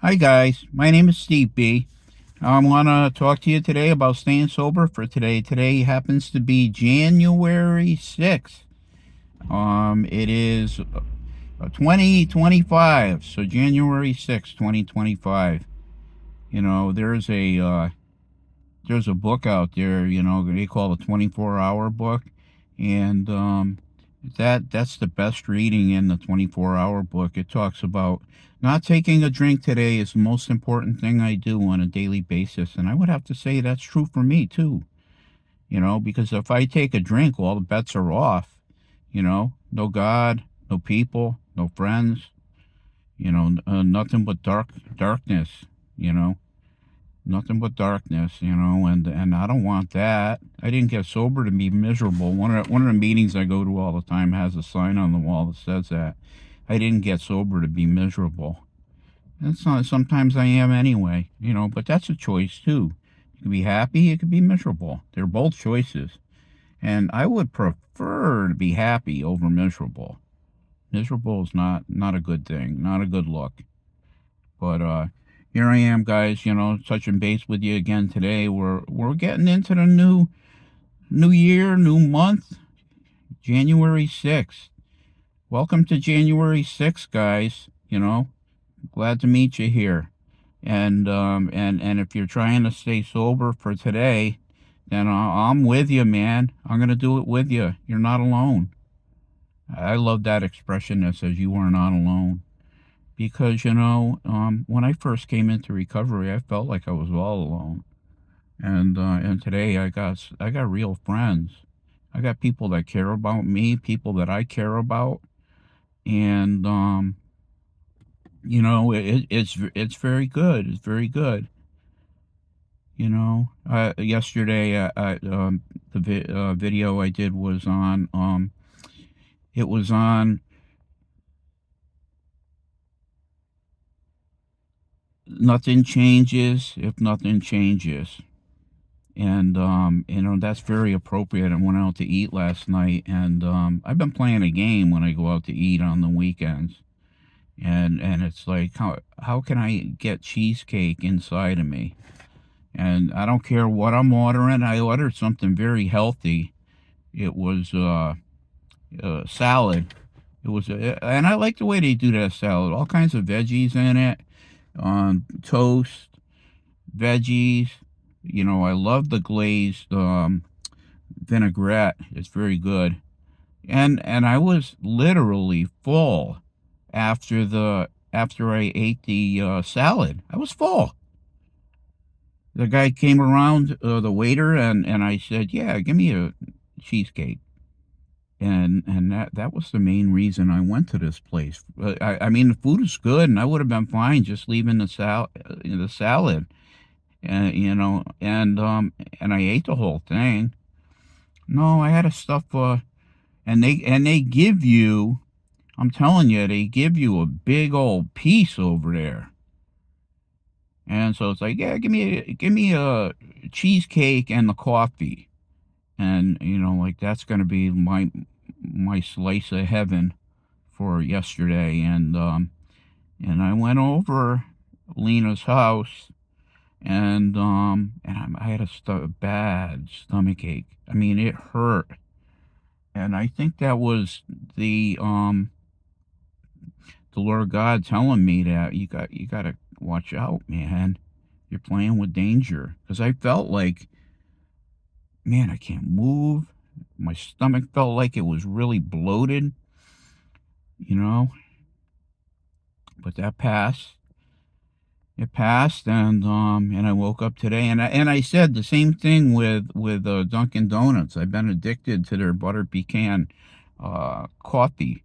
Hi guys, my name is Steve B. I want to talk to you today about staying sober for today. Today happens to be January 6th. It is 2025, so January 6th, 2025. There's a book out there, they call it 24-hour book, and that's the best reading in the 24-hour book. It talks about not taking a drink today is the most important thing I do on a daily basis, and I would have to say that's true for me too. Because if I take a drink, all the bets are off. No God, no people, no friends. Nothing but darkness. You know Nothing but darkness, and I don't want that. I didn't get sober to be miserable. One of the meetings I go to all the time has a sign on the wall that says that. I didn't get sober to be miserable. That's not. Sometimes I am anyway, but that's a choice too. You can be happy, you can be miserable. They're both choices. And I would prefer to be happy over miserable. Miserable is not a good thing, not a good look. But here I am, guys. Touching base with you again today. We're getting into the new year, new month, January 6th. Welcome to January 6th, guys. Glad to meet you here. And if you're trying to stay sober for today, then I'm with you, man. I'm gonna do it with you. You're not alone. I love that expression that says you are not alone. Because when I first came into recovery, I felt like I was all alone, and today I got real friends. I got people that care about me, people that I care about, and it's very good. It's very good. Yesterday, the video I did was on it was on nothing changes if nothing changes. And that's very appropriate. I went out to eat last night, and I've been playing a game when I go out to eat on the weekends, and it's like how can I get cheesecake inside of me? And I don't care what I'm ordering. I ordered something very healthy. It was salad. And I like the way they do that salad. All kinds of veggies in it, toast, veggies. I love the glazed vinaigrette. It's very good. And I was literally full after I ate the salad. I was full. The guy came around, the waiter, and I said, "Yeah, give me a cheesecake." And that was the main reason I went to this place. I mean, the food is good, and I would have been fine just leaving the salad, and I ate the whole thing. No, I had to stuff. And they give you, I'm telling you, they give you a big old piece over there. And so it's like, yeah, give me a cheesecake and the coffee. And like that's gonna be my slice of heaven for yesterday. And I went over Lena's house, and I had a bad stomach ache. I mean, it hurt. And I think that was the Lord God telling me that you got to watch out, man. You're playing with danger. Because I felt like, man, I can't move. My stomach felt like it was really bloated, you know. But that passed. It passed, and I woke up today, and I said the same thing with Dunkin' Donuts. I've been addicted to their butter pecan coffee.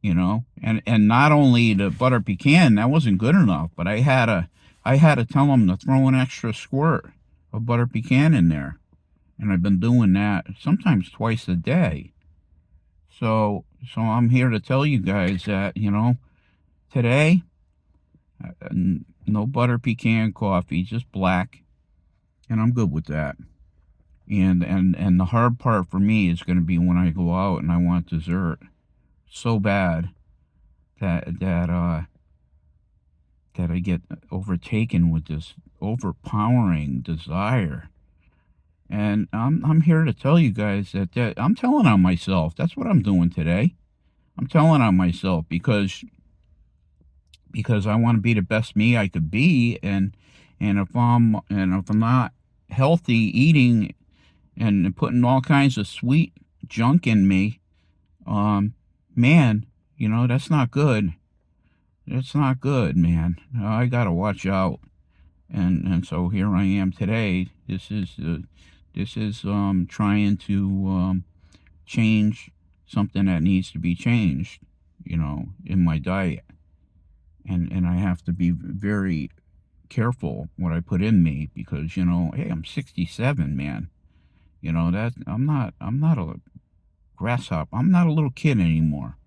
And not only the butter pecan, that wasn't good enough, but I had to tell them to throw an extra squirt of butter pecan in there, and I've been doing that sometimes twice a day. So I'm here to tell you guys that today, no butter pecan coffee, just black, and I'm good with that. And the hard part for me is going to be when I go out and I want dessert so bad that that I get overtaken with this overpowering desire. And I'm here to tell you guys that I'm telling on myself. That's what I'm doing today. I'm telling on myself because I want to be the best me I could be, and if I'm not healthy eating and putting all kinds of sweet junk in me, um, man, that's not good. It's not good, man. I gotta watch out. And so here I am today. This is trying to change something that needs to be changed, in my diet. And I have to be very careful what I put in me because, hey, I'm 67, man. That I'm not a grasshopper. I'm not a little kid anymore.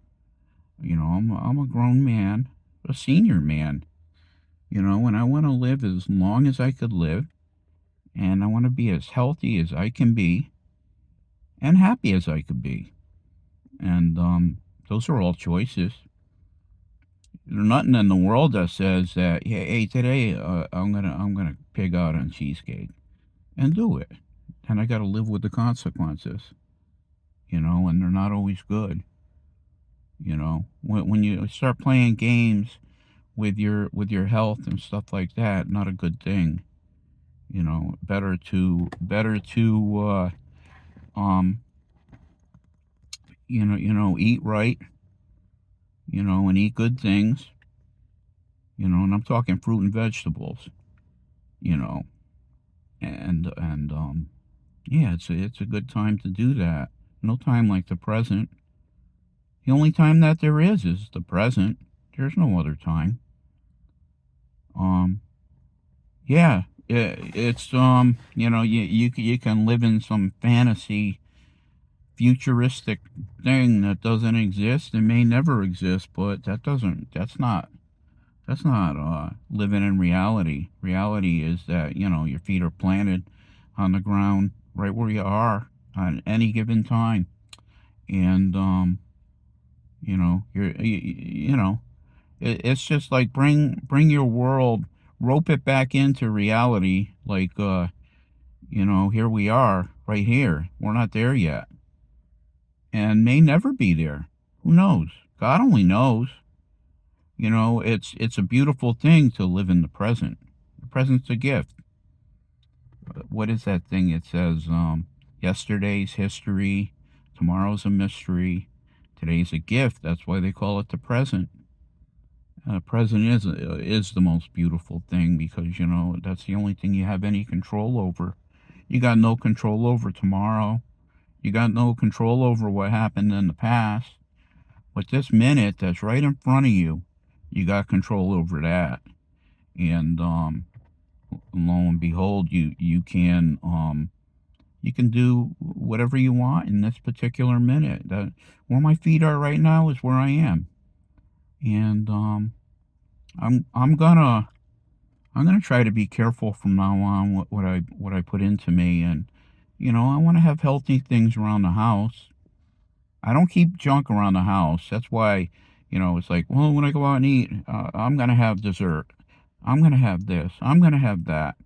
I'm a grown man, a senior man, and I want to live as long as I could live, and I want to be as healthy as I can be and happy as I could be. And those are all choices. There's nothing in the world that says that, hey, today I'm gonna pig out on cheesecake and do it, and I got to live with the consequences, and they're not always good. When you start playing games with your health and stuff like that, not a good thing. Better to um eat right, and eat good things, and I'm talking fruit and vegetables, you know, and yeah, it's a good time to do that. No time like the present. The only time that there is the present. There's no other time. Um, yeah, it's you can live in some fantasy futuristic thing that doesn't exist and may never exist, but that's not living in reality. Reality is that, your feet are planted on the ground right where you are on any given time. And, it's just like bring your world, rope it back into reality. Like, here we are right here. We're not there yet and may never be there. Who knows? God only knows. It's a beautiful thing to live in the present. The present's a gift. What is that thing? It says, yesterday's history, tomorrow's a mystery, today's a gift. That's why they call it the present. Present is the most beautiful thing because that's the only thing you have any control over. You got no control over tomorrow. You got no control over what happened in the past. But this minute that's right in front of you, you got control over that. And lo and behold, you can do whatever you want in this particular minute. That where my feet are right now is where I am. And I'm gonna try to be careful from now on what I put into me. And I want to have healthy things around the house. I don't keep junk around the house. That's why, it's like, well, when I go out and eat, I'm gonna have dessert. I'm gonna have this. I'm gonna have that.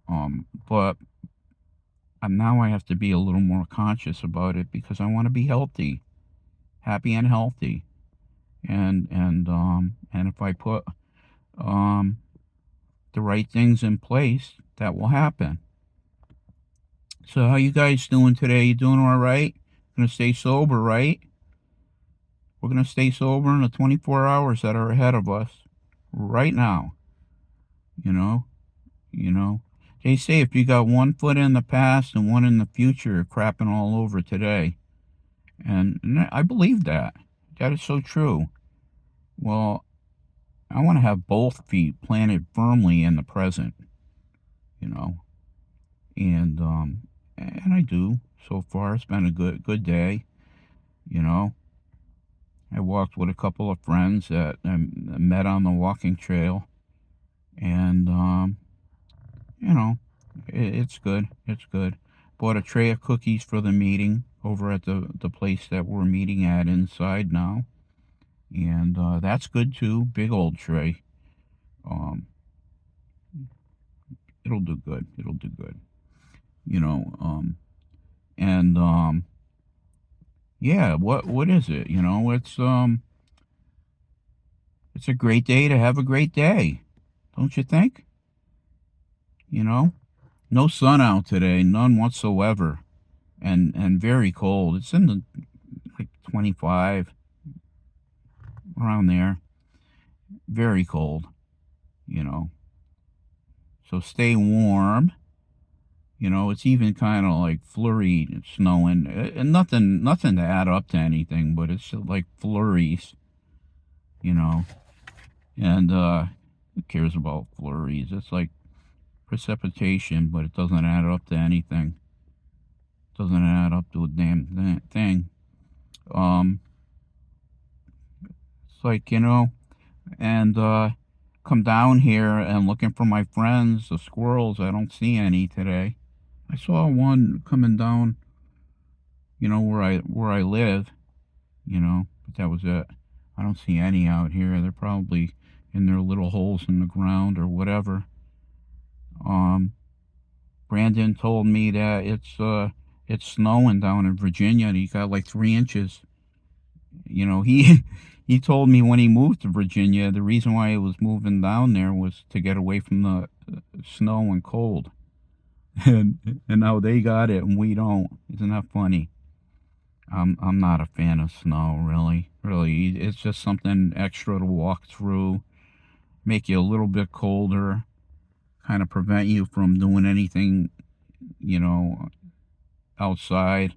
But now I have to be a little more conscious about it because I want to be healthy, happy and healthy. And if I put um the right things in place, that will happen. So how you guys doing today? You doing all right? Gonna stay sober, right? We're gonna stay sober in the 24 hours that are ahead of us right now. You know, you know. They say if you got one foot in the past and one in the future, you're crapping all over today. And I believe that. That is so true. Well, I want to have both feet planted firmly in the present, you know. And I do. So far it's been a good day, you know. I walked with a couple of friends that I met on the walking trail, and it's good. It's good. Bought a tray of cookies for the meeting over at the place that we're meeting at inside now, and that's good too. Big old tray. It'll do good. It'll do good. You know, and yeah, what is it? It's a great day to have a great day, don't you think? You know, no sun out today, none whatsoever, and very cold. It's in the like 25 around there. Very cold, you know. So stay warm. It's even kind of like flurry snowing, and nothing to add up to anything, but it's like flurries, you know. And who cares about flurries? It's like precipitation, but it doesn't add up to anything. Doesn't add up to a damn thing. Um, it's like and come down here and looking for my friends, the squirrels. I don't see any today. I saw one coming down, where I live, but that was it. I don't see any out here. They're probably in their little holes in the ground or whatever. Brandon told me that it's snowing down in Virginia, and he got like 3 inches. He he told me when he moved to Virginia, the reason why he was moving down there was to get away from the snow and cold. And now they got it and we don't. Isn't that funny? I'm not a fan of snow, really. Really, it's just something extra to walk through, make you a little bit colder, kind of prevent you from doing anything, you know, outside.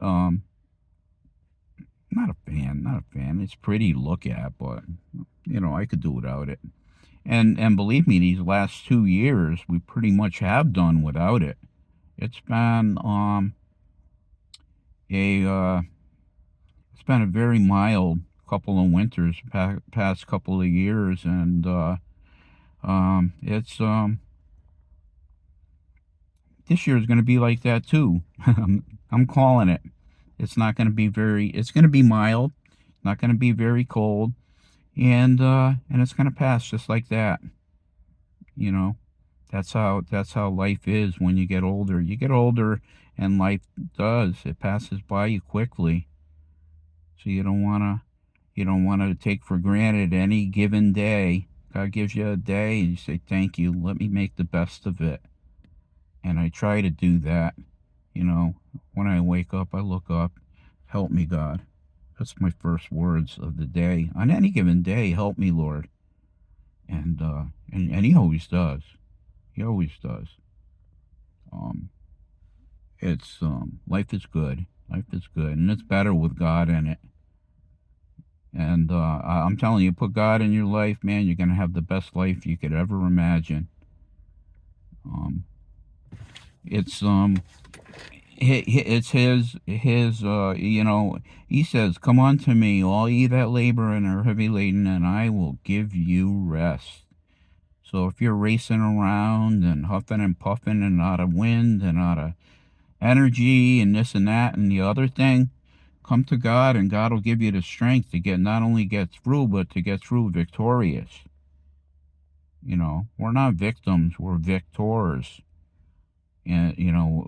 Um, Not a fan, not a fan. It's pretty to look at, but I could do without it. And believe me, these last 2 years, we pretty much have done without it. It's been a it's been a very mild couple of winters past couple of years, and it's this year is going to be like that too. I'm calling it. It's going to be mild, not going to be very cold, and it's going to pass just like that. You know, that's how life is when you get older. You get older, and life it passes by you quickly. So you don't wanna take for granted any given day. God gives you a day, and you say, "Thank you. Let me make the best of it." And I try to do that. When I wake up, I look up, "Help me, God." That's my first words of the day. On any given day, "Help me, Lord." And He always does. He always does. Um, it's Life is good. Life is good, and it's better with God in it. And I'm telling you, put God in your life, man, you're gonna have the best life you could ever imagine. Um, it's it's his. He says, "Come unto me, all ye that labor and are heavy laden, and I will give you rest." So if you're racing around and huffing and puffing and out of wind and out of energy and this and that and the other thing, come to God, and God will give you the strength to not only get through, but to get through victorious. We're not victims, we're victors. And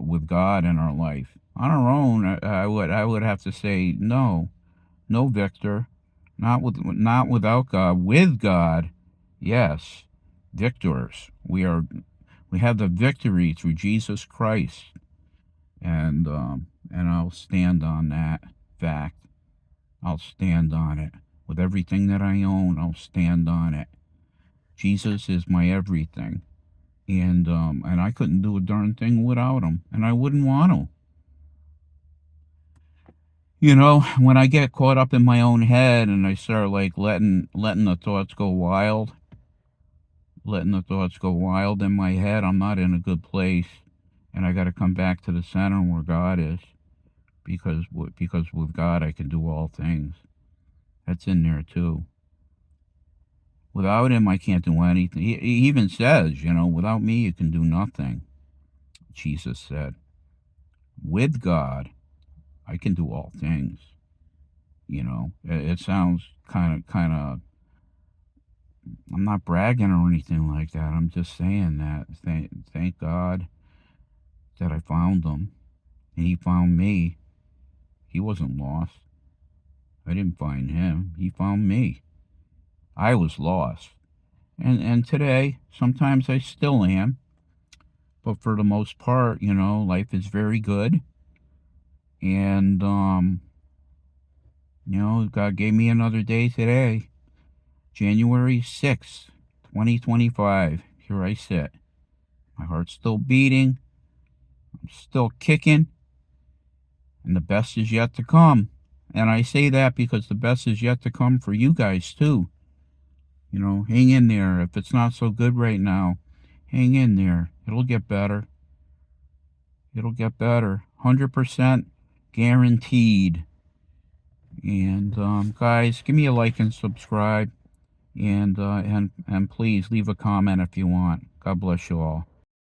with God in our life. On our own, I would have to say no, no victor, not without God. With God, yes, victors. We have the victory through Jesus Christ, and I'll stand on that fact. I'll stand on it with everything that I own. I'll stand on it. Jesus is my everything. And I couldn't do a darn thing without him, and I wouldn't want to. When I get caught up in my own head and I start like letting the thoughts go wild, in my head, I'm not in a good place, and I got to come back to the center where God is, because with God I can do all things. That's in there too. Without him, I can't do anything. He even says, without me, you can do nothing. Jesus said, with God, I can do all things. It sounds kind of I'm not bragging or anything like that. I'm just saying that. Thank God that I found him. And he found me. He wasn't lost. I didn't find him. He found me. I was lost. And today, sometimes I still am. But for the most part, life is very good. And, God gave me another day today. January 6th, 2025. Here I sit. My heart's still beating. I'm still kicking. And the best is yet to come. And I say that because the best is yet to come for you guys, too. Hang in there. If it's not so good right now, hang in there. It'll get better. It'll get better. 100% guaranteed. And guys, give me a like and subscribe. And please leave a comment if you want. God bless you all.